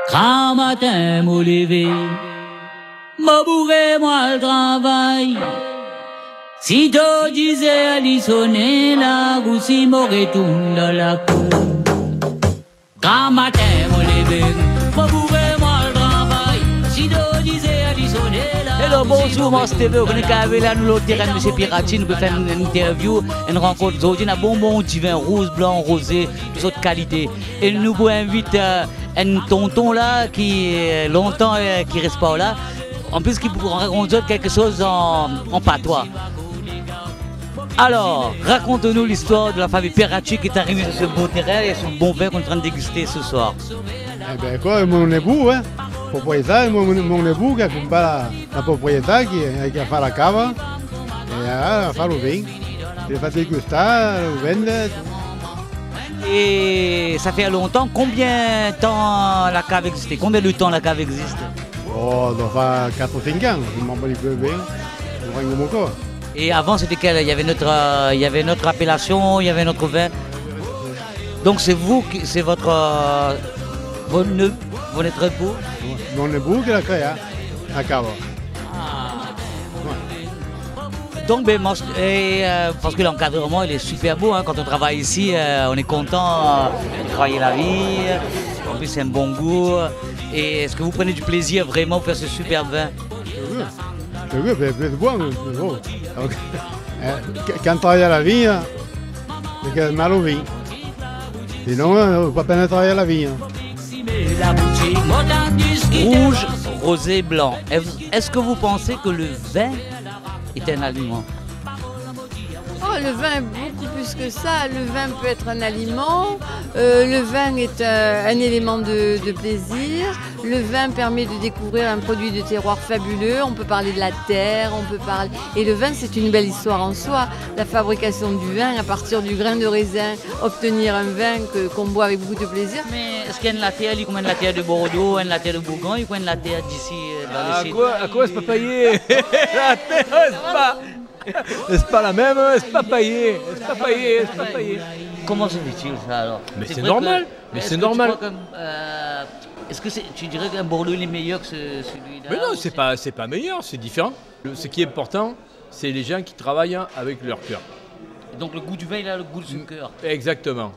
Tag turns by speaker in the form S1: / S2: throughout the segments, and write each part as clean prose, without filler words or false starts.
S1: Grand matin, m'au levé, m'a bourré moi le travail. Si tu disais aller sonner la roussi m'aurait tourné dans la cour. Grand matin, m'au levé, m'a bourré moi le travail. Si tu disais aller sonner la. Hello, bonjour, moi Steve. On est avec là, nous, l'autre terrain, M. Pirati. Nous pouvons faire une interview, une rencontre. Aujourd'hui, on a bonbon, divin, rose, blanc, rosé, toutes sortes de qualités. Et nous vous invitons un tonton là qui est longtemps qui reste pas là. En plus, qui vous raconte quelque chose en patois. Alors, raconte-nous l'histoire de la famille Pirati qui est arrivée sur ce beau terrain et ce bon vin qu'on est en train de déguster ce soir.
S2: Eh bien, quoi, mon époux, hein, propriétaire, mon épout qui accompagne la propriétaire qui a fait la cave et a fait le vin. Il a fait déguster, le vin.
S1: Et ça fait longtemps, combien de temps la cave existe? Combien de temps la cave existe?
S2: Oh, ça fait 4 ou 5 ans, je ne m'en rappelle plus bien. Je ne sais pas.
S1: Et avant, c'était quel? Il y avait notre appellation, il y avait notre vin. Donc c'est vous, c'est votre époux?
S2: Mon époux qui l'a créé, la cave.
S1: Donc, parce que l'encadrement, il est super beau. Hein. Quand on travaille ici, on est content de travailler la vie. En plus, c'est un bon goût. Et est-ce que vous prenez du plaisir vraiment pour faire ce super vin?
S2: Oui, c'est bon. Quand on travaille à la vie, c'est mal au vin. Sinon, on ne peut pas peine travailler à la vie.
S1: Rouge, rosé, blanc. Est-ce que vous pensez que le vin est un aliment?
S3: Oh, le vin est beaucoup plus que ça. Le vin peut être un aliment. Le vin est un élément de plaisir. Le vin permet de découvrir un produit de terroir fabuleux. On peut parler de la terre, on peut parler. Et le vin, c'est une belle histoire en soi. La fabrication du vin, à partir du grain de raisin, obtenir un vin qu'on boit avec beaucoup de plaisir.
S1: Mais est-ce qu'il y a une latte, il y a une latte de Bordeaux, une latte de Bourgogne, il y a une latte d'ici dans le sud?
S4: À quoi c'est pas paillé? La terre, c'est pas la même, c'est pas paillé.
S1: Comment se fait-il ça alors?
S4: Mais c'est normal. Mais c'est normal.
S1: Est-ce que tu dirais qu'un Bordeaux il est meilleur que celui-là?
S4: Mais non, c'est pas meilleur, c'est différent. Ce qui est important, c'est les gens qui travaillent avec leur cœur.
S1: Donc le goût du vin, il a le goût de son cœur.
S4: Exactement.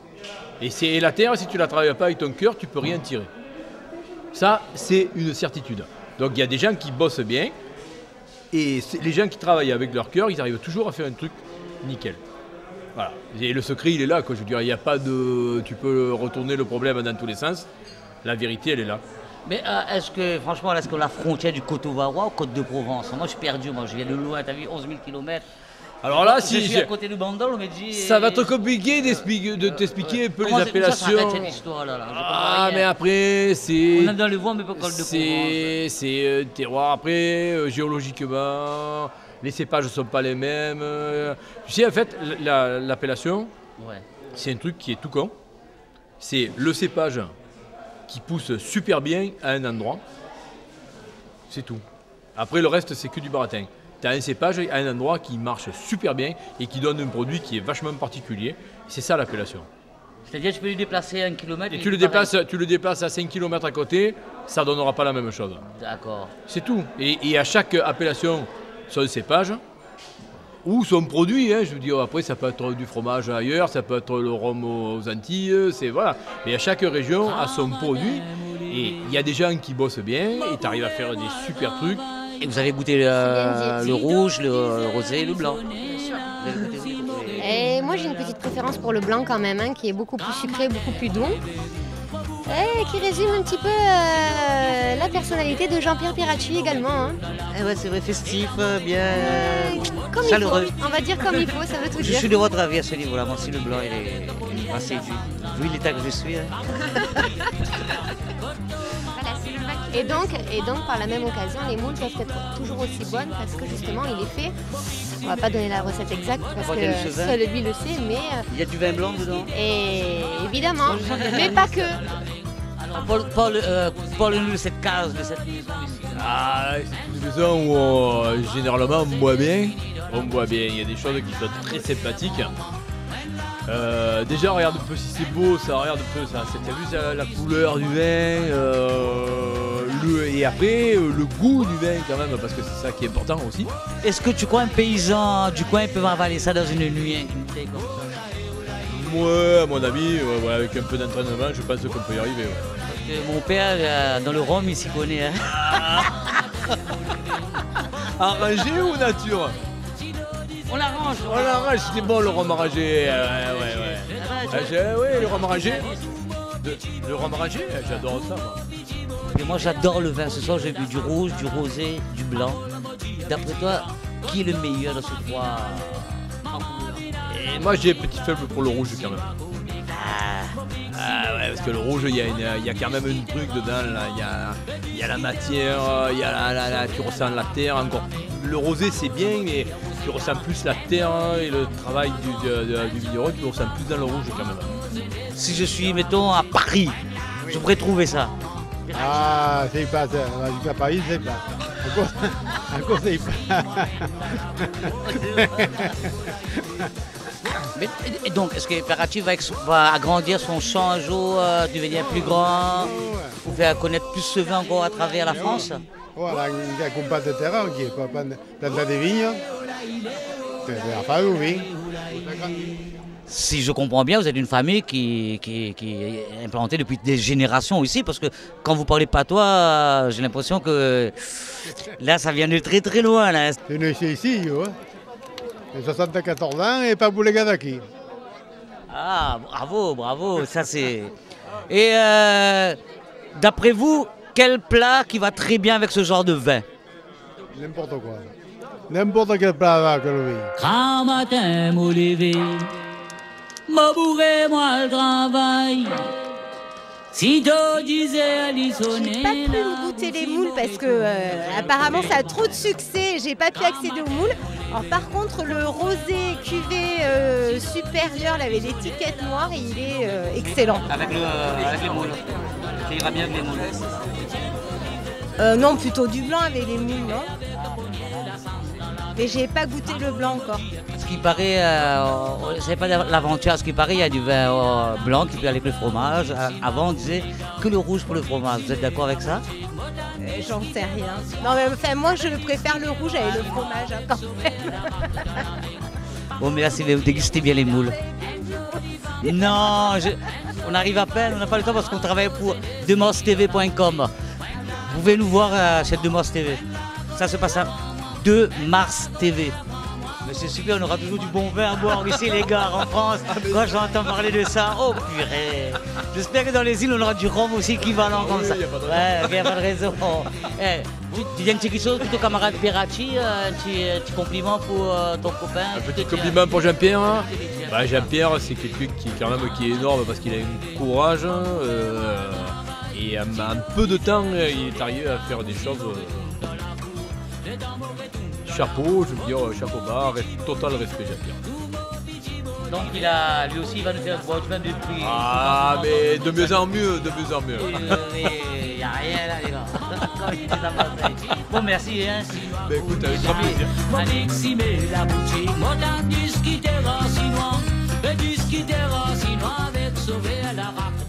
S4: Et la terre, si tu la travailles pas avec ton cœur, tu peux rien tirer. Ça, c'est une certitude. Donc il y a des gens qui bossent bien. Et les gens qui travaillent avec leur cœur, ils arrivent toujours à faire un truc nickel. Voilà. Et le secret, il est là, quoi. Je veux dire, il n'y a pas de. Tu peux retourner le problème dans tous les sens. La vérité, elle est là.
S1: Mais est-ce que la frontière du Côte-d'Ivoire ou Côte-de-Provence? Moi, je suis perdu. Moi, je viens de loin. Tu as vu, 11 000 km.
S4: Alors là,
S1: je suis à côté du Bandol, on me dit.
S4: Ça va être compliqué de t'expliquer un peu les appellations.
S1: Ça cette histoire là.
S4: Mais après, c'est.
S1: On est dans le vent, mais pas Côte de Provence.
S4: C'est terroir. Après, géologiquement, les cépages ne sont pas les mêmes. Tu sais, en fait, l'appellation, c'est un truc qui est tout con. C'est le cépage qui pousse super bien à un endroit. C'est tout. Après, le reste, c'est que du baratin. Tu as un cépage à un endroit qui marche super bien et qui donne un produit qui est vachement particulier. C'est ça l'appellation.
S1: C'est-à-dire que tu peux lui déplacer 1 km.
S4: Et tu le déplaces à 5 km à côté, ça ne donnera pas la même chose.
S1: D'accord.
S4: C'est tout. Et à chaque appellation, son cépage ou son produit. Je veux dire, après, ça peut être du fromage ailleurs, ça peut être le rhum aux Antilles. Voilà. Mais à chaque région a son produit. Et il y a des gens qui bossent bien et tu arrives à faire des super trucs.
S1: Et vous avez goûté le rouge, le rosé et le blanc?
S5: Et moi j'ai une petite préférence pour le blanc quand même, hein, qui est beaucoup plus sucré, beaucoup plus doux. Et qui résume un petit peu la personnalité de Jean-Pierre Pirati également. Hein.
S1: Ouais, c'est vrai, festif, bien
S5: comme
S1: chaleureux.
S5: Il faut, on va dire comme il faut, ça veut tout dire.
S1: Je suis de votre avis à ce niveau-là, moi aussi le blanc il est assez séduit. Vu l'état que je suis. Hein.
S5: Et donc, par la même occasion, les moules peuvent être toujours aussi bonnes parce que justement, il est fait. On va pas donner la recette exacte parce que seul lui le sait, mais.
S1: Il y a du vin blanc dedans.
S5: Et évidemment, mais pas que.
S1: Alors, parle-nous de cette case, de cette maison ici.
S4: C'est une maison où généralement on boit bien. Il y a des choses qui sont très sympathiques. Déjà, regarde un peu si c'est beau, ça regarde un peu ça. T'as vu la couleur du vin, et après le goût du vin quand même, parce que c'est ça qui est important aussi.
S1: Est-ce que tu crois un paysan du coin peut avaler ça dans une nuit incultée comme ça?
S4: Moi, à mon avis, ouais, avec un peu d'entraînement, je pense qu'on peut y arriver. Ouais.
S1: Parce que mon père, dans le rhum, il s'y connaît. Hein.
S4: Arrangé ou nature?
S1: On l'arrange.
S4: On l'arrange, c'est bon le rhum arrangé. Oui, le rhum arrangé. Le rhum arrangé, j'adore ça. Moi.
S1: Et moi j'adore le vin. Ce soir j'ai bu du rouge, du rosé, du blanc. D'après toi, qui est le meilleur de ces trois?
S4: Et moi j'ai un petit faible pour le rouge quand même. Ouais, parce que le rouge, il y a quand même un truc dedans. Là. Il y a la matière, tu ressens la terre encore. Le rosé c'est bien, mais tu ressens plus la terre et le travail du vigneron, tu ressens plus dans le rouge quand même.
S1: Si je suis, mettons, à Paris, je pourrais trouver ça.
S2: Ah, c'est pas ça. À Paris, c'est pas. Encore c'est pas.
S1: Et donc, est-ce que Perracci va agrandir son champ un jour, devenir plus grand, pour faire connaître plus ce vin encore à travers la France?
S2: Voilà, il y a un compas de terrain qui est pas planter des vignes. C'est enfin oui.
S1: Si je comprends bien, vous êtes une famille qui est implantée depuis des générations ici, parce que quand vous parlez patois, j'ai l'impression que là, ça vient de très très loin. Là.
S2: C'est né ici, hein. J'ai 74 ans et pas boulet d'acquis.
S1: Ah, bravo, ça c'est... Et d'après vous, quel plat qui va très bien avec ce genre de vin?
S2: N'importe quoi. N'importe quel plat va que le vin.
S1: Grand matin, mon lever, m'abourrer moi le travail. Si tu disais à lui sonner.
S5: J'ai pas pu goûter les moules parce que apparemment ça a trop de succès, j'ai pas pu accéder aux moules. Alors, par contre le rosé cuvée supérieur, là, avec l'étiquette noire, il est excellent.
S1: Avec les moules. Ça ira bien avec les moules.
S5: Non, plutôt du blanc avec les moules, non? Mais j'ai pas goûté le blanc encore.
S1: Ce qui paraît, je savais pas l'aventure, ce qui paraît, il y a du vin blanc qui peut aller avec le fromage. Avant, on disait que le rouge pour le fromage. Vous êtes d'accord avec ça?
S5: J'en sais rien. Non, mais enfin, moi, je préfère le rouge avec le fromage, hein, quand même.
S1: Bon, mais là, c'est vous dégustez bien les moules. Non, on arrive à peine, on n'a pas le temps parce qu'on travaille pour demarstv.com. Vous pouvez nous voir chez Demars TV. Ça se passe à 2 Mars TV. Mais c'est super, on aura toujours du bon vin à boire ici les gars en France. Quand j'entends parler de ça, oh purée. J'espère que dans les îles on aura du rhum aussi équivalent comme ça. Ouais, il n'y a pas de raison. Tu dis quelque chose pour ton camarade Perracci, un petit compliment pour ton copain?
S4: Un petit compliment pour Jean-Pierre. Bah, Jean-Pierre c'est quelqu'un qui est énorme parce qu'il a un courage. Et en peu de temps, il est arrivé à faire des choses. Chapeau, je veux dire, chapeau bas, total respect, Jean-Pierre.
S1: Donc lui aussi, il va nous faire boire du vin depuis.
S4: Ah, mais de mieux en mieux, de mieux en mieux.
S1: Il n'y a rien là, les gars. Bon, merci. Hein.
S4: Ben, écoute, avec grand plaisir.
S1: La boutique, on a discuté racinois, discuté racinois avec sauver la race.